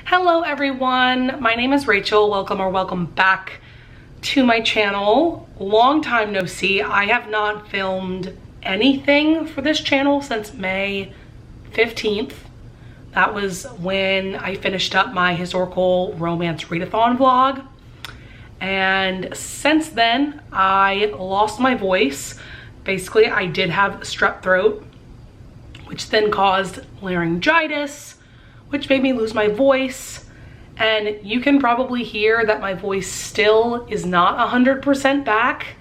Hello everyone, my name is Rachel. Welcome back to my channel. Long time no see. I have not filmed anything for this channel since May 15th. That was when I finished up my historical romance readathon vlog. And since then, I lost my voice. Basically, I did have strep throat, which then caused laryngitis, which made me lose my voice. And you can probably hear that my voice still is not 100% back,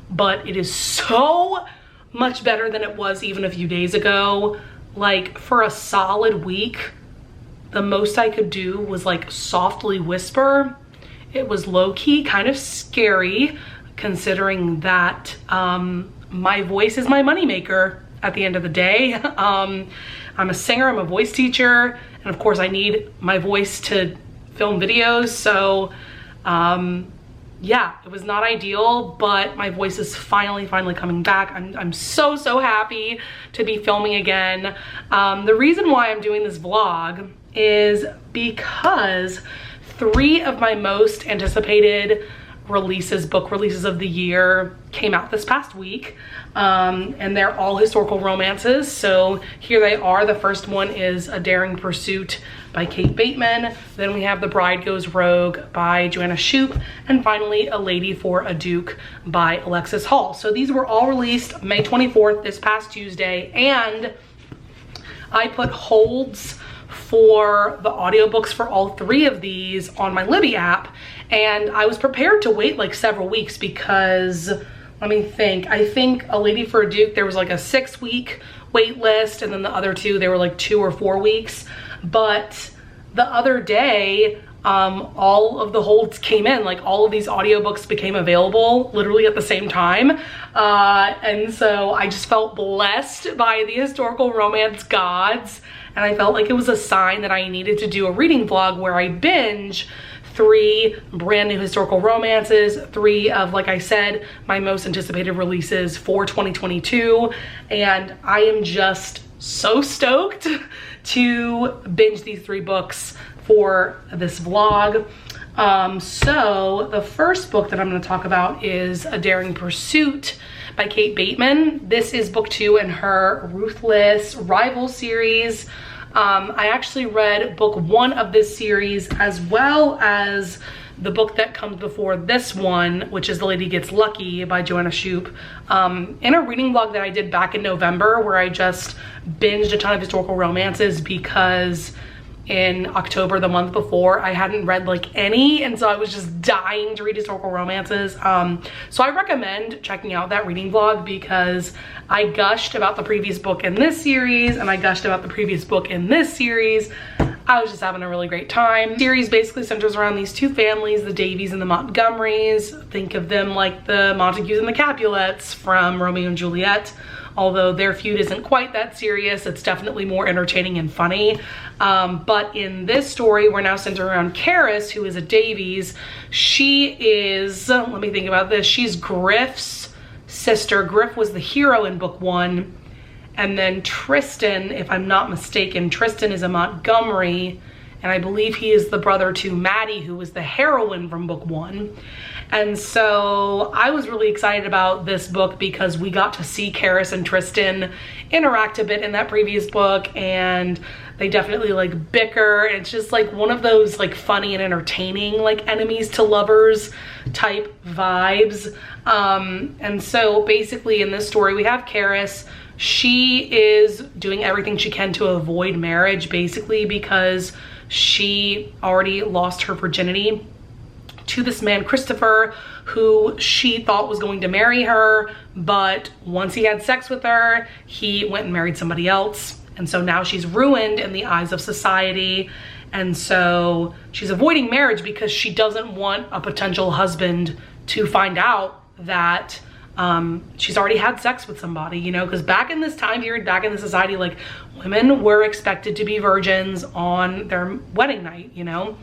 but it is so much better than it was even a few days ago. Like for a solid week, the most I could do was like softly whisper. It was low-key kind of scary considering that my voice is my moneymaker at the end of the day. I'm a singer, I'm a voice teacher, and of course I need my voice to film videos. So yeah, it was not ideal, but my voice is finally coming back. I'm so happy to be filming again. The reason why I'm doing this vlog is because 3 of my most anticipated book releases of the year came out this past week, and they're all historical romances. So here they are. The first one is A Daring Pursuit by Kate Bateman. Then we have The Bride Goes Rogue by Joanna Shoup, and finally A Lady for a Duke by Alexis Hall. So these were all released May 24th, this past Tuesday, and I put holds for the audiobooks for all 3 of these on my Libby app, and I was prepared to wait like several weeks because, let me think, I think A Lady for a Duke, there was like a 6-week wait list, and then the other 2, they were like 2 or 4 weeks. But the other day, all of the holds came in, like all of these audiobooks became available literally at the same time. And so I just felt blessed by the historical romance gods. And I felt like it was a sign that I needed to do a reading vlog where I binge 3 brand new historical romances, 3 of, like I said, my most anticipated releases for 2022. And I am just so stoked to binge these 3 books for this vlog. So the first book that I'm going to talk about is A Daring Pursuit by Kate Bateman. This is book 2 in her Ruthless Rival series. I actually read book 1 of this series as well as the book that comes before this one, which is The Lady Gets Lucky by Joanna Shoup, in a reading vlog that I did back in November, where I just binged a ton of historical romances because in October, the month before, I hadn't read like any, and so I was just dying to read historical romances. So I recommend checking out that reading vlog because I gushed about the previous book in this series, and I gushed about the previous book in this series. I was just having a really great time. The series basically centers around these 2 families, the Davys and the Montgomerys. Think of them like the Montagues and the Capulets from Romeo and Juliet. Although their feud isn't quite that serious, it's definitely more entertaining and funny. But in this story, we're now centered around Karis, who is a Davies. She is, let me think about this, she's Griff's sister. Griff was the hero in book 1. And then Tristan, if I'm not mistaken, Tristan is a Montgomery, and I believe he is the brother to Maddie, who was the heroine from book 1. And so I was really excited about this book because we got to see Karis and Tristan interact a bit in that previous book, and they definitely like bicker. It's just like one of those like funny and entertaining like enemies to lovers type vibes. And so basically in this story we have Karis. She is doing everything she can to avoid marriage, basically because she already lost her virginity to this man Christopher, who she thought was going to marry her, but once he had sex with her, he went and married somebody else. And so now she's ruined in the eyes of society, and so she's avoiding marriage because she doesn't want a potential husband to find out that she's already had sex with somebody, you know, because back in this time period, back in the society, like women were expected to be virgins on their wedding night, you know.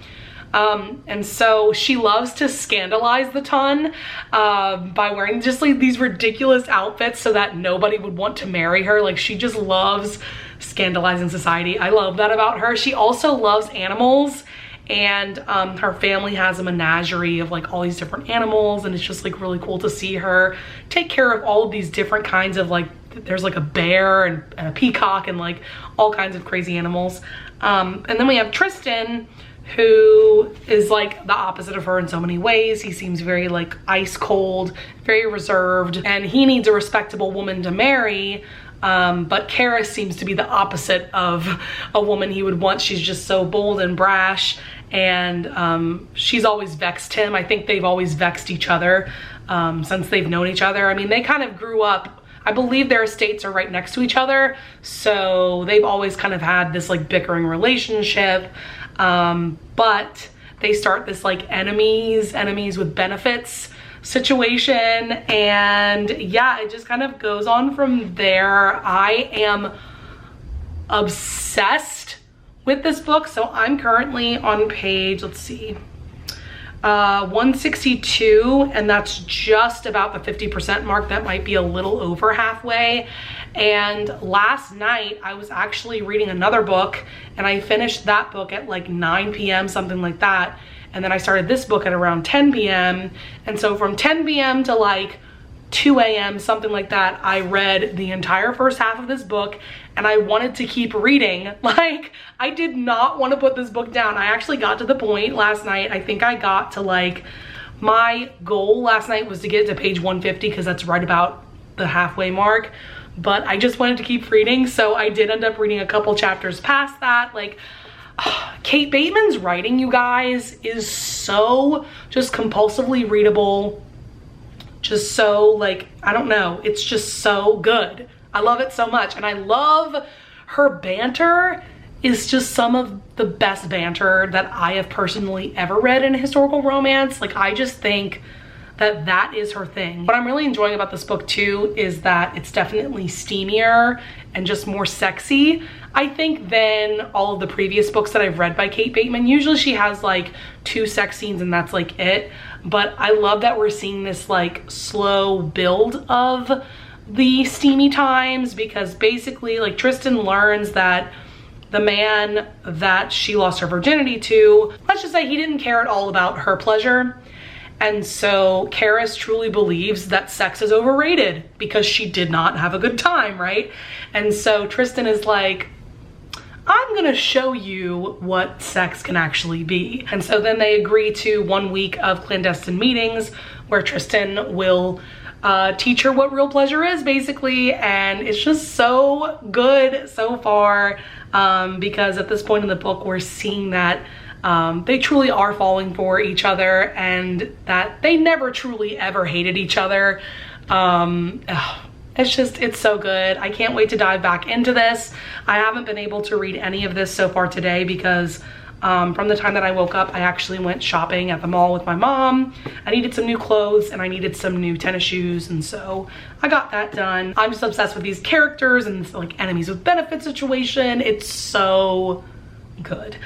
And so she loves to scandalize the ton by wearing just like these ridiculous outfits so that nobody would want to marry her. Like she just loves scandalizing society. I love that about her. She also loves animals, and her family has a menagerie of like all these different animals, and it's just like really cool to see her take care of all of these different kinds of like, there's like a bear and a peacock and like all kinds of crazy animals. And then we have Tristan, who is like the opposite of her in so many ways. He seems very like ice cold, very reserved, and he needs a respectable woman to marry. But Karis seems to be the opposite of a woman he would want. She's just so bold and brash, and she's always vexed him. I think they've always vexed each other since they've known each other. I mean, they kind of grew up, I believe their estates are right next to each other, so they've always kind of had this like bickering relationship. But they start this like enemies with benefits situation, and yeah, it just kind of goes on from there. I am obsessed with this book. So I'm currently on page, let's see, 162, and that's just about the 50% mark. That might be a little over halfway. And last night I was actually reading another book, and I finished that book at like 9 p.m, something like that. And then I started this book at around 10 p.m. And so from 10 p.m. to like 2 a.m, something like that, I read the entire first half of this book, and I wanted to keep reading. Like, I did not want to put this book down. I actually got to the point last night, I think I got to like, my goal last night was to get to page 150 because that's right about the halfway mark. But I just wanted to keep reading, so I did end up reading a couple chapters past that. Like, Kate Bateman's writing, you guys, is so just compulsively readable. Just so like, I don't know, it's just so good. I love it so much, and I love her banter. Is just some of the best banter that I have personally ever read in a historical romance. Like, I just think that that is her thing. What I'm really enjoying about this book too is that it's definitely steamier and just more sexy, I think, than all of the previous books that I've read by Kate Bateman. Usually she has like 2 sex scenes and that's like it. But I love that we're seeing this like slow build of the steamy times, because basically like Tristan learns that the man that she lost her virginity to, let's just say he didn't care at all about her pleasure. And so Karis truly believes that sex is overrated because she did not have a good time, right? And so Tristan is like, I'm gonna show you what sex can actually be. And so then they agree to 1 week of clandestine meetings where Tristan will teach her what real pleasure is, basically. And it's just so good so far, because at this point in the book, we're seeing that they truly are falling for each other, and that they never truly ever hated each other. It's so good. I can't wait to dive back into this. I haven't been able to read any of this so far today because from the time that I woke up, I actually went shopping at the mall with my mom. I needed some new clothes and I needed some new tennis shoes, and so I got that done. I'm just obsessed with these characters and this like enemies with benefits situation. It's so good.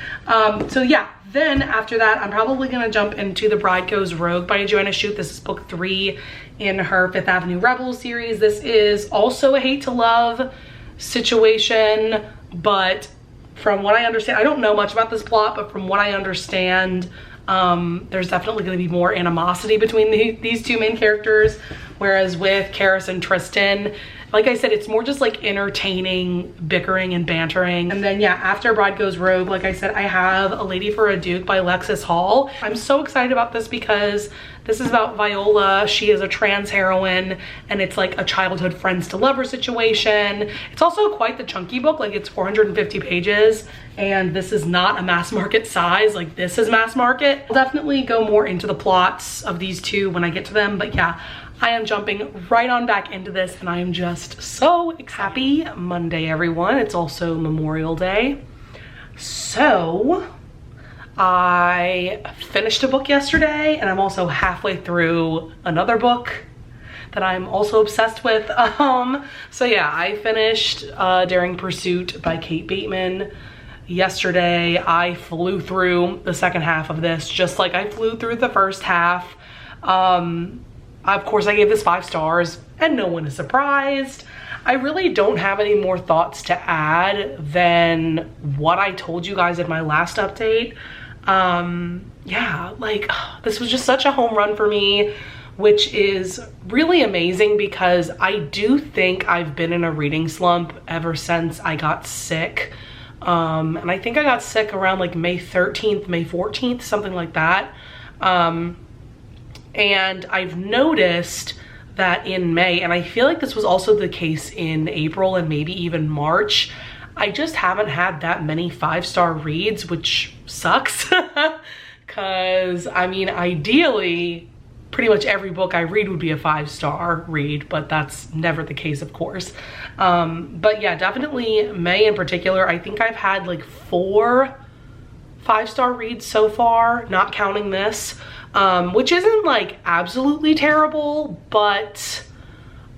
So yeah, then after that, I'm probably gonna jump into The Bride Goes Rogue by Joanna Schutt. This is book 3 in her 5th Avenue Rebels series. This is also a hate to love situation, but from what I understand, I don't know much about this plot, but from what I understand, there's definitely going to be more animosity between these 2 main characters, whereas with Karis and Tristan, like I said, it's more just like entertaining bickering and bantering. And then yeah, after Bride Goes Rogue, like I said, I have A Lady for a Duke by Alexis Hall. I'm so excited about this because this is about Viola. She is a trans heroine, and it's like a childhood friends to lover situation. It's also quite the chunky book, like it's 450 pages, and this is not a mass market size. Like, this is mass market. I'll definitely go more into the plots of these 2 when I get to them, but yeah, I am jumping right on back into this, and I am just so excited. Happy Monday, everyone. It's also Memorial Day. So I finished a book yesterday, and I'm also halfway through another book that I'm also obsessed with. So yeah, I finished Daring Pursuit by Kate Bateman yesterday. I flew through the second half of this just like I flew through the first half. Of course, I gave this 5 stars, and no one is surprised. I really don't have any more thoughts to add than what I told you guys in my last update. Yeah, like this was just such a home run for me, which is really amazing because I do think I've been in a reading slump ever since I got sick. And I think I got sick around like May 13th, May 14th, something like that. And I've noticed that in May, and I feel like this was also the case in April and maybe even March, I just haven't had that many 5-star reads, which sucks. Because, I mean, ideally, pretty much every book I read would be a 5-star read, but that's never the case, of course. But yeah, definitely May in particular, I think I've had like 4 5-star reads so far, not counting this, which isn't like absolutely terrible, but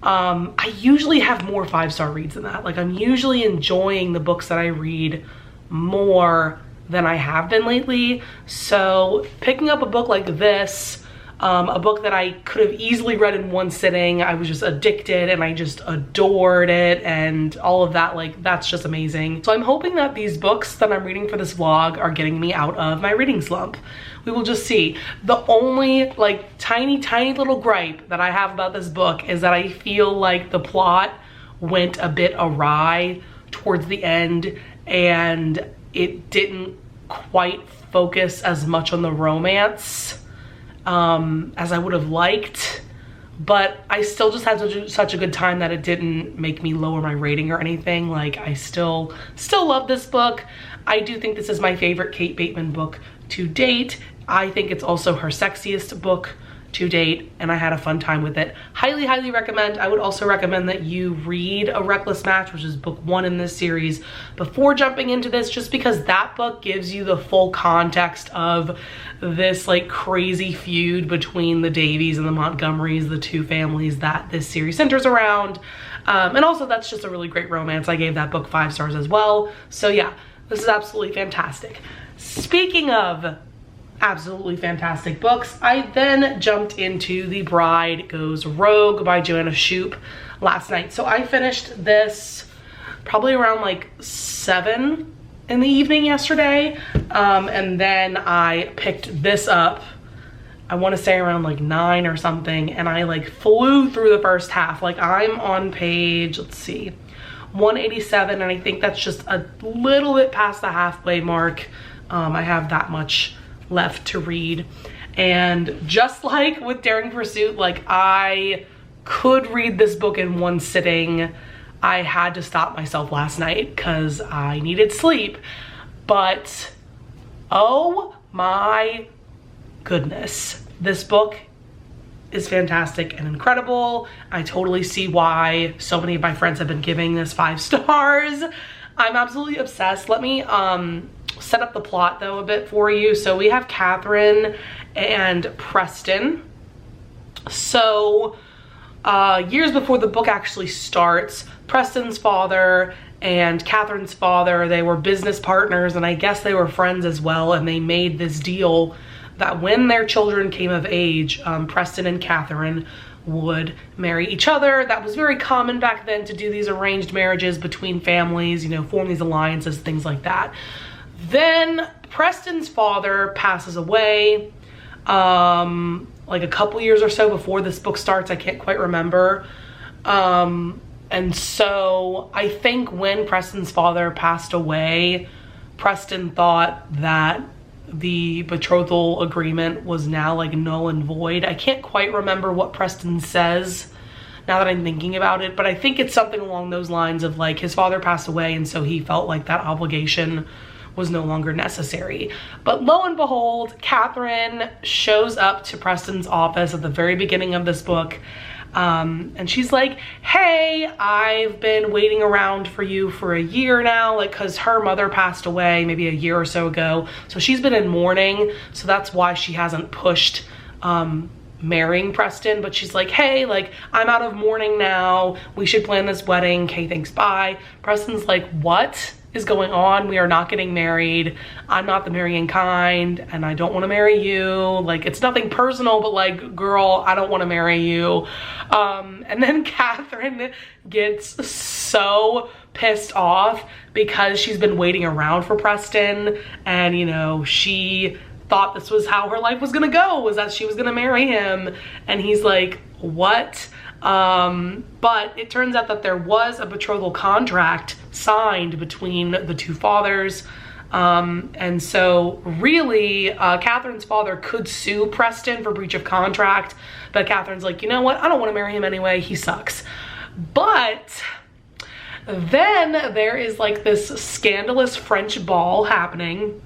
I usually have more 5-star reads than that. Like I'm usually enjoying the books that I read more than I have been lately. So picking up a book like this, a book that I could have easily read in one sitting, I was just addicted and I just adored it and all of that, like that's just amazing. So I'm hoping that these books that I'm reading for this vlog are getting me out of my reading slump. We will just see. The only like tiny little gripe that I have about this book is that I feel like the plot went a bit awry towards the end and it didn't quite focus as much on the romance as I would have liked, but I still just had such a good time that it didn't make me lower my rating or anything. Like I still love this book. I do think this is my favorite Kate Bateman book to date. I think it's also her sexiest book to date, and I had a fun time with it. Highly recommend. I would also recommend that you read A Reckless Match, which is book 1 in this series, before jumping into this, just because that book gives you the full context of this like crazy feud between the Davies and the Montgomerys, the 2 families that this series centers around. And also that's just a really great romance. I gave that book 5 stars as well. So yeah, this is absolutely fantastic. Speaking of absolutely fantastic books, I then jumped into The Bride Goes Rogue by Joanna Shupe last night. So I finished this probably around like 7 in the evening yesterday, and then I picked this up, I want to say around like 9 or something, and I like flew through the first half. Like I'm on page, let's see, 187, and I think that's just a little bit past the halfway mark. I have that much left to read, and just like with Daring Pursuit, like I could read this book in one sitting. I had to stop myself last night because I needed sleep, but oh my goodness, this book is fantastic and incredible. I totally see why so many of my friends have been giving this 5 stars. I'm absolutely obsessed. Let me set up the plot though a bit for you. So we have Catherine and Preston. So years before the book actually starts, Preston's father and Catherine's father, they were business partners, and I guess they were friends as well, and they made this deal that when their children came of age, Preston and Catherine would marry each other. That was very common back then to do these arranged marriages between families, you know, form these alliances, things like that. Then Preston's father passes away like a couple years or so before this book starts. I can't quite remember. And so I think when Preston's father passed away, Preston thought that the betrothal agreement was now like null and void. I can't quite remember what Preston says now that I'm thinking about it, but I think it's something along those lines of like his father passed away and so he felt like that obligation was no longer necessary. But lo and behold, Catherine shows up to Preston's office at the very beginning of this book, and she's like, hey, I've been waiting around for you for a year now, like because her mother passed away maybe a year or so ago, so she's been in mourning, so that's why she hasn't pushed marrying Preston. But she's like, hey, like I'm out of mourning now, we should plan this wedding. Kay thinks, bye. Preston's like, what is going on. We are not getting married. I'm not the marrying kind, and I don't want to marry you. Like, it's nothing personal, but like, girl, I don't want to marry you. And then Catherine gets so pissed off because she's been waiting around for Preston, and you know, she thought this was how her life was gonna go, was that she was gonna marry him. And he's like, what? But it turns out that there was a betrothal contract signed between the two fathers. And so really, Catherine's father could sue Preston for breach of contract, but Catherine's like, you know what? I don't want to marry him anyway. He sucks. But then there is like this scandalous French ball happening.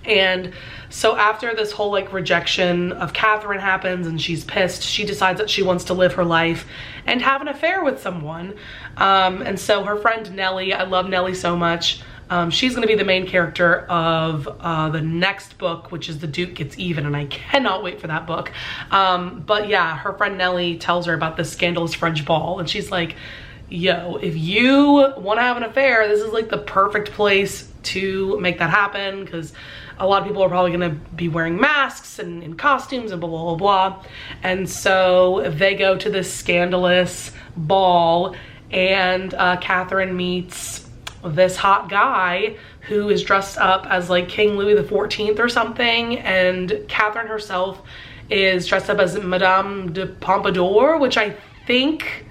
And so after this whole like rejection of Catherine happens and she's pissed, she decides that she wants to live her life and have an affair with someone. And so her friend Nellie, I love Nellie so much. She's gonna be the main character of the next book, which is The Duke Gets Even, and I cannot wait for that book. But yeah, her friend Nellie tells her about this scandalous French ball, and she's like, yo, if you wanna have an affair, this is like the perfect place to make that happen, because a lot of people are probably gonna be wearing masks and in costumes and blah, blah, blah, blah. And so they go to this scandalous ball, and Catherine meets this hot guy who is dressed up as like King Louis XIV or something, and Catherine herself is dressed up as Madame de Pompadour, which I think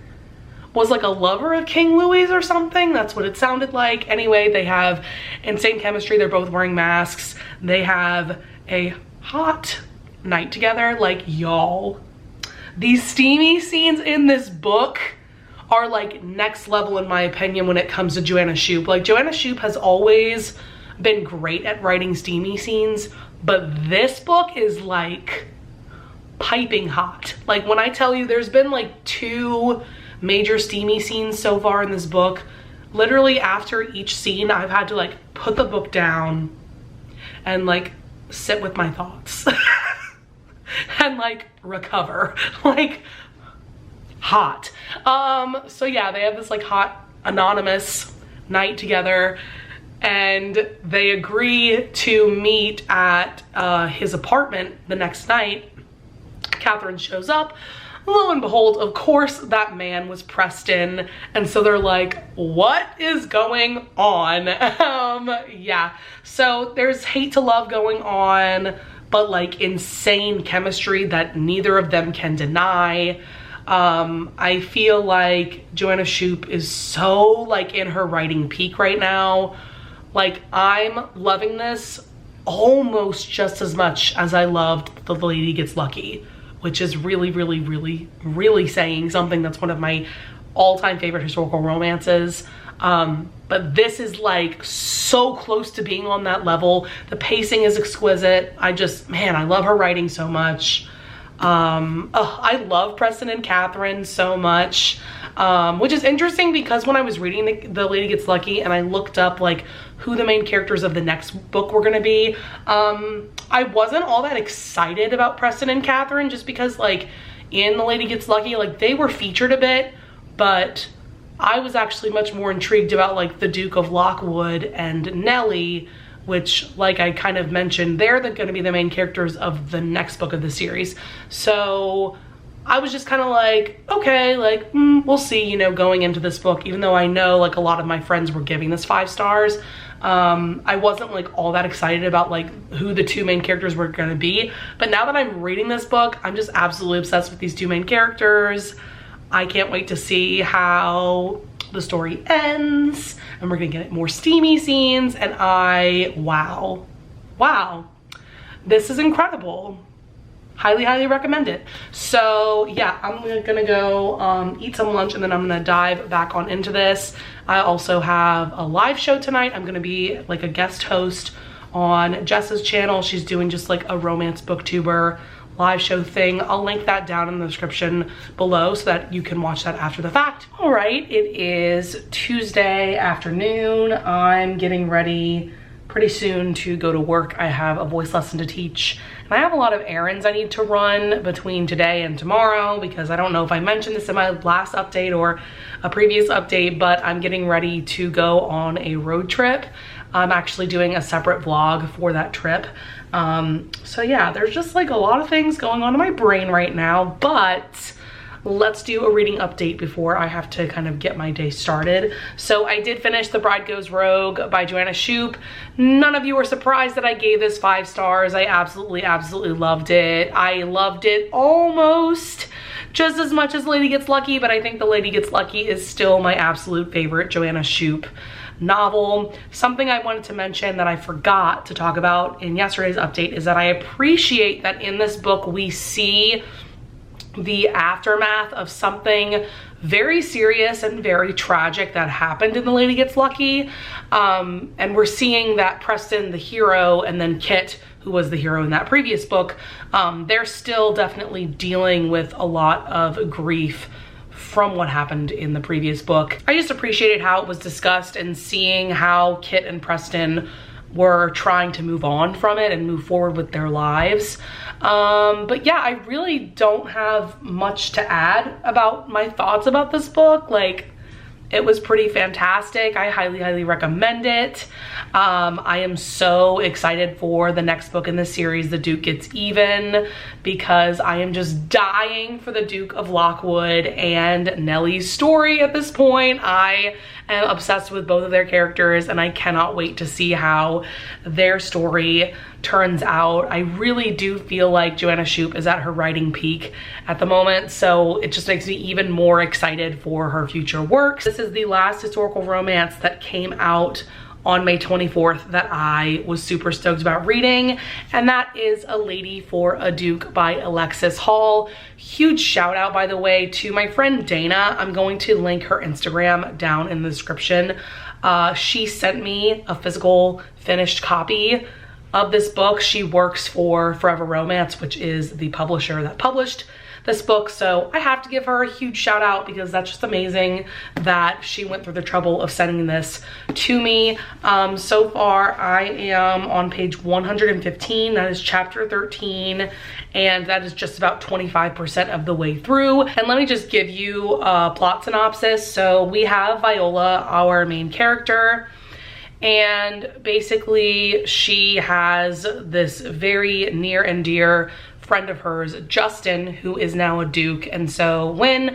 was like a lover of King Louis or something. That's what it sounded like. Anyway, they have insane chemistry. They're both wearing masks. They have a hot night together. Like, y'all, these steamy scenes in this book are like next level in my opinion when it comes to Joanna Shupe. Like, Joanna Shupe has always been great at writing steamy scenes, but this book is like piping hot. Like, when I tell you there's been like 2 major steamy scenes so far in this book, literally after each scene I've had to like put the book down and like sit with my thoughts and like recover. Like, hot. So yeah, they have this like hot anonymous night together, and they agree to meet at his apartment the next night. Catherine shows up. Lo and behold, of course, that man was Preston. And so they're like, what is going on? Yeah, so there's hate to love going on, but like insane chemistry that neither of them can deny. I feel like Joanna Shupe is so like in her writing peak right now. Like, I'm loving this almost just as much as I loved The Lady Gets Lucky, which is really, really, really, really saying something. That's one of my all-time favorite historical romances. But this is like so close to being on that level. The pacing is exquisite. Man, I love her writing so much. I love Preston and Catherine so much, which is interesting because when I was reading The Lady Gets Lucky and I looked up like who the main characters of the next book were gonna be, I wasn't all that excited about Preston and Catherine, just because like in The Lady Gets Lucky, like they were featured a bit, but I was actually much more intrigued about like the Duke of Lockwood and Nellie, which, like I kind of mentioned, they're going to be the main characters of the next book of the series. So I was just kind of like, okay, like, we'll see, you know, going into this book, even though I know like a lot of my friends were giving this 5 stars. I wasn't like all that excited about like who the 2 main characters were going to be. But now that I'm reading this book, I'm just absolutely obsessed with these 2 main characters. I can't wait to see how the story ends, and we're gonna get more steamy scenes, and wow, this is incredible. Highly, highly recommend it. So yeah, I'm gonna go eat some lunch, and then I'm gonna dive back on into this. I also have a live show tonight. I'm gonna be like a guest host on Jess's channel. She's doing just like a romance booktuber live show thing. I'll link that down in the description below so that you can watch that after the fact. All right, it is Tuesday afternoon. I'm getting ready pretty soon to go to work. I have a voice lesson to teach, and I have a lot of errands I need to run between today and tomorrow, because I don't know if I mentioned this in my last update or a previous update, but I'm getting ready to go on a road trip. I'm actually doing a separate vlog for that trip. So yeah, there's just like a lot of things going on in my brain right now, but let's do a reading update before I have to kind of get my day started. So I did finish The Bride Goes Rogue by Joanna Shupe. None of you are surprised that I gave this 5 stars. I absolutely loved it. I loved it almost just as much as Lady Gets Lucky, but I think The Lady Gets Lucky is still my absolute favorite Joanna Shupe novel. Something I wanted to mention that I forgot to talk about in yesterday's update is that I appreciate that in this book we see the aftermath of something very serious and very tragic that happened in The Lady Gets Lucky. And we're seeing that Preston, the hero, and then Kit, who was the hero in that previous book, they're still definitely dealing with a lot of grief from what happened in the previous book. I just appreciated how it was discussed and seeing how Kit and Preston were trying to move on from it and move forward with their lives. But yeah, I really don't have much to add about my thoughts about this book. Like, it was pretty fantastic. I highly recommend it. I am so excited for the next book in the series, The Duke Gets Even, because I am just dying for the Duke of Lockwood and Nellie's story at this point. I am obsessed with both of their characters, and I cannot wait to see how their story turns out. I really do feel like Joanna Shupe is at her writing peak at the moment, so it just makes me even more excited for her future works. This is the last historical romance that came out on May 24th that I was super stoked about reading, and that is A Lady for a Duke by Alexis Hall. Huge shout out, by the way, to my friend Dana. I'm going to link her Instagram down in the description. She sent me a physical finished copy of this book. She works for Forever Romance, which is the publisher that published this book, so I have to give her a huge shout out because that's just amazing that she went through the trouble of sending this to me. So far I am on page 115. That is chapter 13, and that is just about 25% of the way through. And let me just give you a plot synopsis. So we have Viola, our main character, and basically she has this very near and dear friend of hers, Justin, who is now a duke. And so when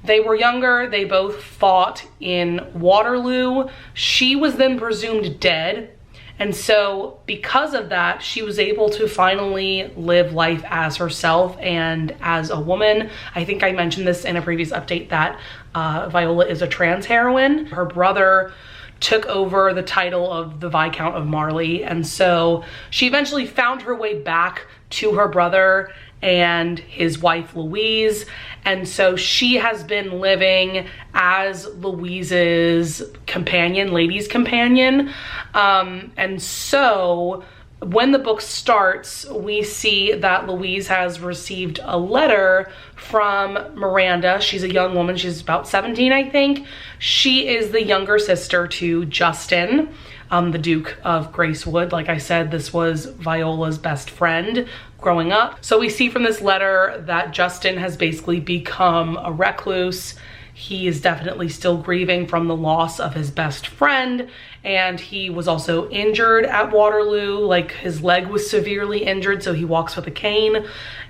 they were younger, they both fought in Waterloo. She was then presumed dead, and so because of that, she was able to finally live life as herself and as a woman. I think I mentioned this in a previous update that Viola is a trans heroine. Her brother took over the title of the Viscount of Marley, and so she eventually found her way back to her brother and his wife Louise, and so she has been living as Louise's companion, lady's companion. And so when the book starts, we see that Louise has received a letter from Miranda. She's a young woman, she's about 17, I think. She is the younger sister to Justin, the Duke of Gracewood. Like I said, this was Viola's best friend growing up. So we see from this letter that Justin has basically become a recluse. He is definitely still grieving from the loss of his best friend, and he was also injured at Waterloo. Like, his leg was severely injured, so he walks with a cane.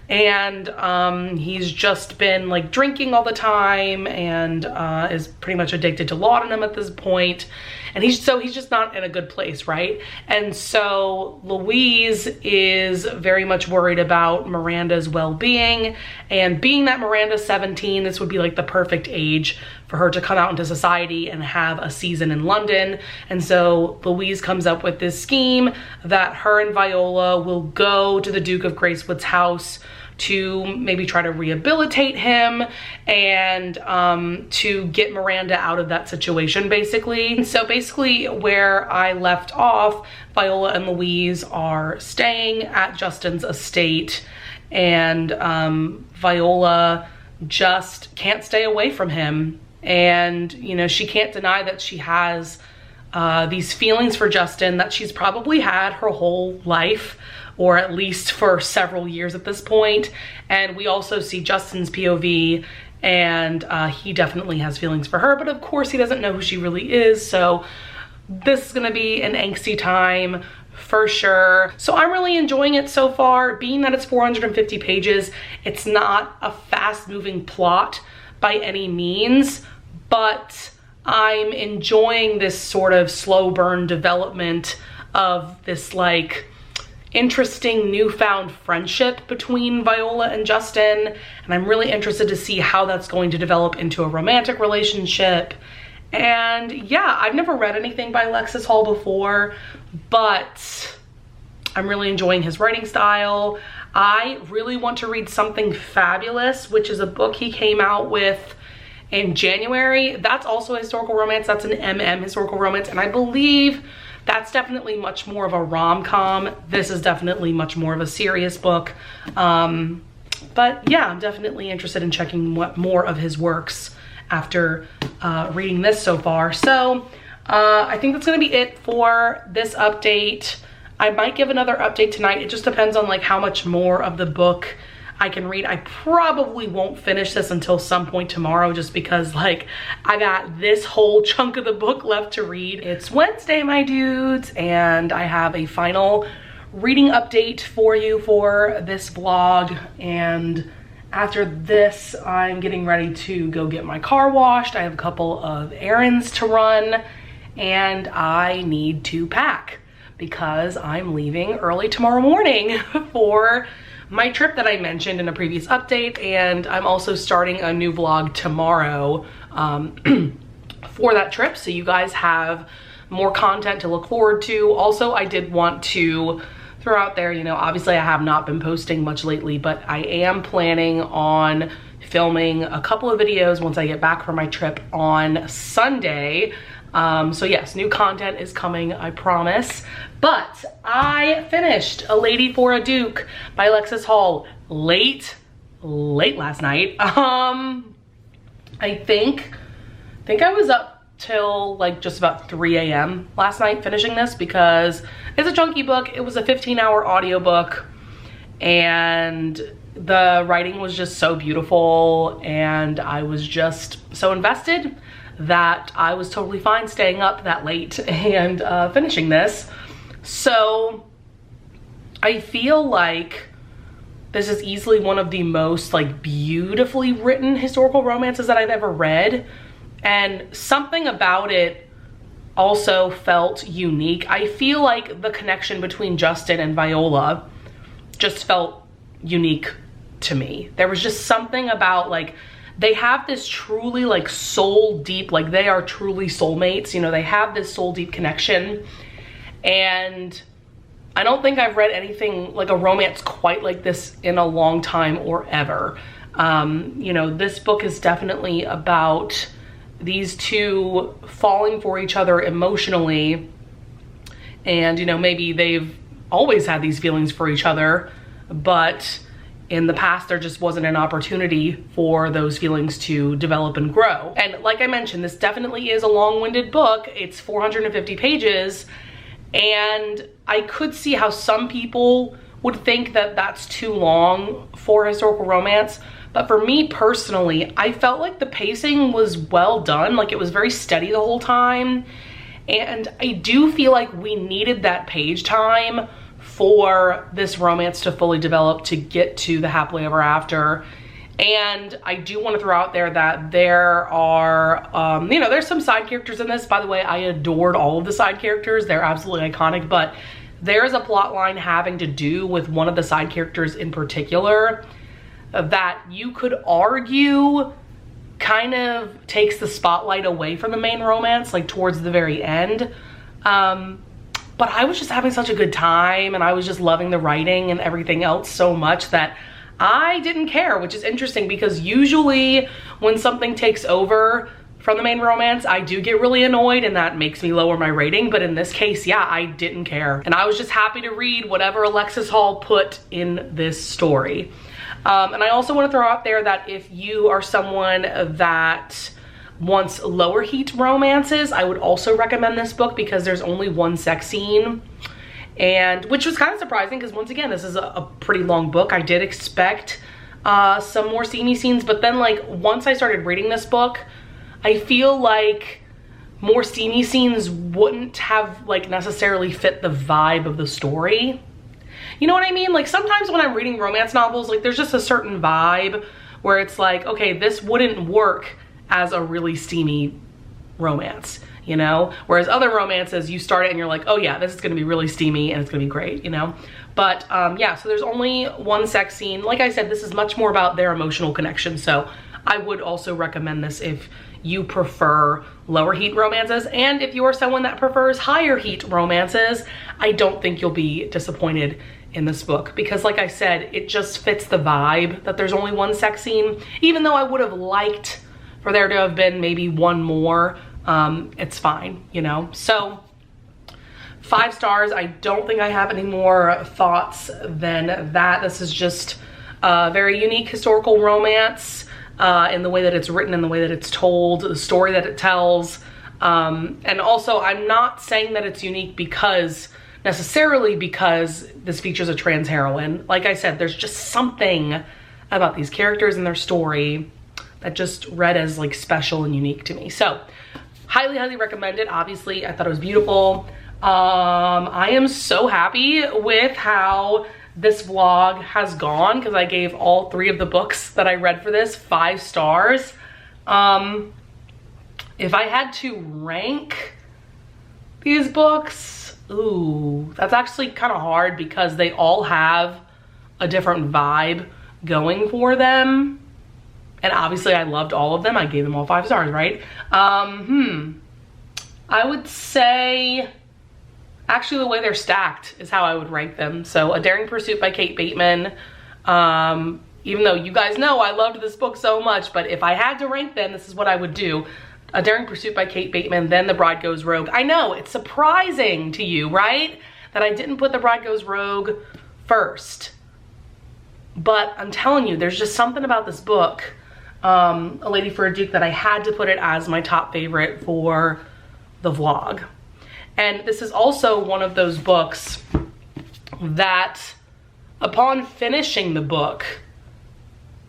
And he's just been like drinking all the time and is pretty much addicted to laudanum at this point. And he's just not in a good place, right? And so Louise is very much worried about Miranda's well-being, and being that Miranda's 17, this would be like the perfect age for her to come out into society and have a season in London. And so Louise comes up with this scheme that her and Viola will go to the Duke of Gracewood's house to maybe try to rehabilitate him and to get Miranda out of that situation, basically. And so basically where I left off, Viola and Louise are staying at Justin's estate, and Viola just can't stay away from him. And, you know, she can't deny that she has these feelings for Justin that she's probably had her whole life, or at least for several years at this point. And we also see Justin's POV, and he definitely has feelings for her, but of course he doesn't know who she really is. So this is gonna be an angsty time for sure. So I'm really enjoying it so far. Being that it's 450 pages, it's not a fast moving plot by any means, but I'm enjoying this sort of slow burn development of this like interesting newfound friendship between Viola and Justin, and I'm really interested to see how that's going to develop into a romantic relationship. And yeah, I've never read anything by Alexis Hall before, but I'm really enjoying his writing style. I really want to read Something Fabulous, which is a book he came out with in January. That's also a historical romance. That's an MM historical romance, and I believe that's definitely much more of a rom-com. This is definitely much more of a serious book. But yeah, I'm definitely interested in checking what more of his works after reading this so far. So I think that's gonna be it for this update. I might give another update tonight. It just depends on like how much more of the book I can read. I probably won't finish this until some point tomorrow, just because like I got this whole chunk of the book left to read. It's Wednesday, my dudes, and I have a final reading update for you for this vlog. And after this, I'm getting ready to go get my car washed. I have a couple of errands to run, and I need to pack because I'm leaving early tomorrow morning for my trip that I mentioned in a previous update. And I'm also starting a new vlog tomorrow for that trip, so you guys have more content to look forward to. Also, I did want to throw out there, you know, obviously I have not been posting much lately, but I am planning on filming a couple of videos once I get back from my trip on Sunday. So yes, new content is coming, I promise. But I finished A Lady for a Duke by Alexis Hall late last night. I think I was up till like just about 3 a.m. last night finishing this, because it's a chunky book. It was a 15-hour audiobook, and the writing was just so beautiful, and I was just so invested that I was totally fine staying up that late and finishing this. So I feel like this is easily one of the most like beautifully written historical romances that I've ever read, and something about it also felt unique. I feel like the connection between Justin and Viola just felt unique to me. There was just something about like, they have this truly like soul deep, like they are truly soulmates, you know, they have this soul deep connection. And I don't think I've read anything like a romance quite like this in a long time or ever. You know, this book is definitely about these two falling for each other emotionally. And, you know, maybe they've always had these feelings for each other, but in the past, there just wasn't an opportunity for those feelings to develop and grow. And like I mentioned, this definitely is a long-winded book. It's 450 pages, and I could see how some people would think that that's too long for historical romance. But for me personally, I felt like the pacing was well done. Like it was very steady the whole time. And I do feel like we needed that page time for this romance to fully develop, to get to the happily ever after. And I do want to throw out there that there are, you know, there's some side characters in this. By the way, I adored all of the side characters. They're absolutely iconic, but there's a plot line having to do with one of the side characters in particular that you could argue kind of takes the spotlight away from the main romance, like towards the very end. But I was just having such a good time, and I was just loving the writing and everything else so much that I didn't care, which is interesting because usually when something takes over from the main romance, I do get really annoyed, and that makes me lower my rating. But in this case, yeah, I didn't care. And I was just happy to read whatever Alexis Hall put in this story. And I also want to throw out there that if you are someone that wants lower heat romances, I would also recommend this book because there's only one sex scene, and which was kind of surprising because once again, this is a pretty long book. I did expect some more steamy scenes, but then like once I started reading this book, I feel like more steamy scenes wouldn't have like necessarily fit the vibe of the story. You know what I mean? Like sometimes when I'm reading romance novels, like there's just a certain vibe where it's like, okay, this wouldn't work as a really steamy romance, you know? Whereas other romances, you start it and you're like, oh yeah, this is gonna be really steamy and it's gonna be great, you know? But yeah, so there's only one sex scene. Like I said, this is much more about their emotional connection. So I would also recommend this if you prefer lower heat romances. And if you are someone that prefers higher heat romances, I don't think you'll be disappointed in this book because like I said, it just fits the vibe that there's only one sex scene. Even though I would have liked for there to have been maybe one more, it's fine, you know? So 5 stars. I don't think I have any more thoughts than that. This is just a very unique historical romance in the way that it's written, in the way that it's told, the story that it tells. And also I'm not saying that it's unique necessarily because this features a trans heroine. Like I said, there's just something about these characters and their story that just read as like special and unique to me. So highly, highly recommend it. Obviously, I thought it was beautiful. I am so happy with how this vlog has gone because I gave all 3 of the books that I read for this 5 stars. If I had to rank these books, ooh, that's actually kind of hard because they all have a different vibe going for them. And obviously I loved all of them. I gave them all 5 stars, right? I would say, actually the way they're stacked is how I would rank them. So A Daring Pursuit by Kate Bateman. Even though you guys know I loved this book so much, but if I had to rank them, this is what I would do. A Daring Pursuit by Kate Bateman, then The Bride Goes Rogue. I know, it's surprising to you, right? That I didn't put The Bride Goes Rogue first. But I'm telling you, there's just something about this book, A Lady for a Duke, that I had to put it as my top favorite for the vlog. And this is also one of those books that upon finishing the book,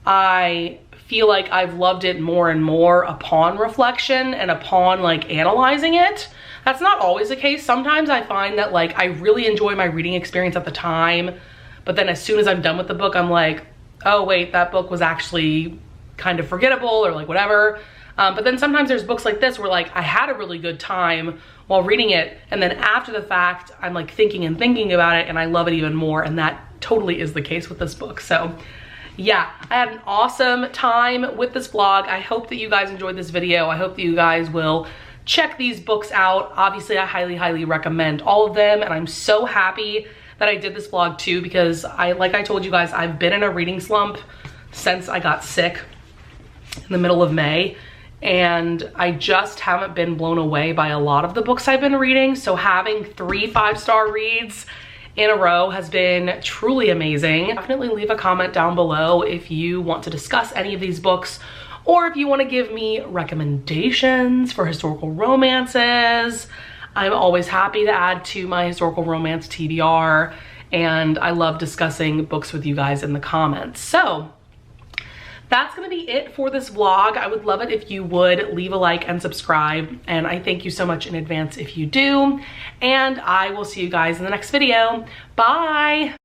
I feel like I've loved it more and more upon reflection and upon like analyzing it. That's not always the case. Sometimes I find that like I really enjoy my reading experience at the time, but then as soon as I'm done with the book, I'm like, oh wait, that book was actually kind of forgettable or like whatever. But then sometimes there's books like this where like I had a really good time while reading it, and then after the fact I'm like thinking about it and I love it even more, and that totally is the case with this book. So yeah, I had an awesome time with this vlog. I hope that you guys enjoyed this video. I hope that you guys will check these books out. Obviously I highly, highly recommend all of them, and I'm so happy that I did this vlog too because like I told you guys, I've been in a reading slump since I got sick in the middle of May. And I just haven't been blown away by a lot of the books I've been reading. So having 3 5-star reads in a row has been truly amazing. Definitely leave a comment down below if you want to discuss any of these books, or if you want to give me recommendations for historical romances. I'm always happy to add to my historical romance TBR, and I love discussing books with you guys in the comments. So that's gonna be it for this vlog. I would love it if you would leave a like and subscribe, and I thank you so much in advance if you do. And I will see you guys in the next video. Bye.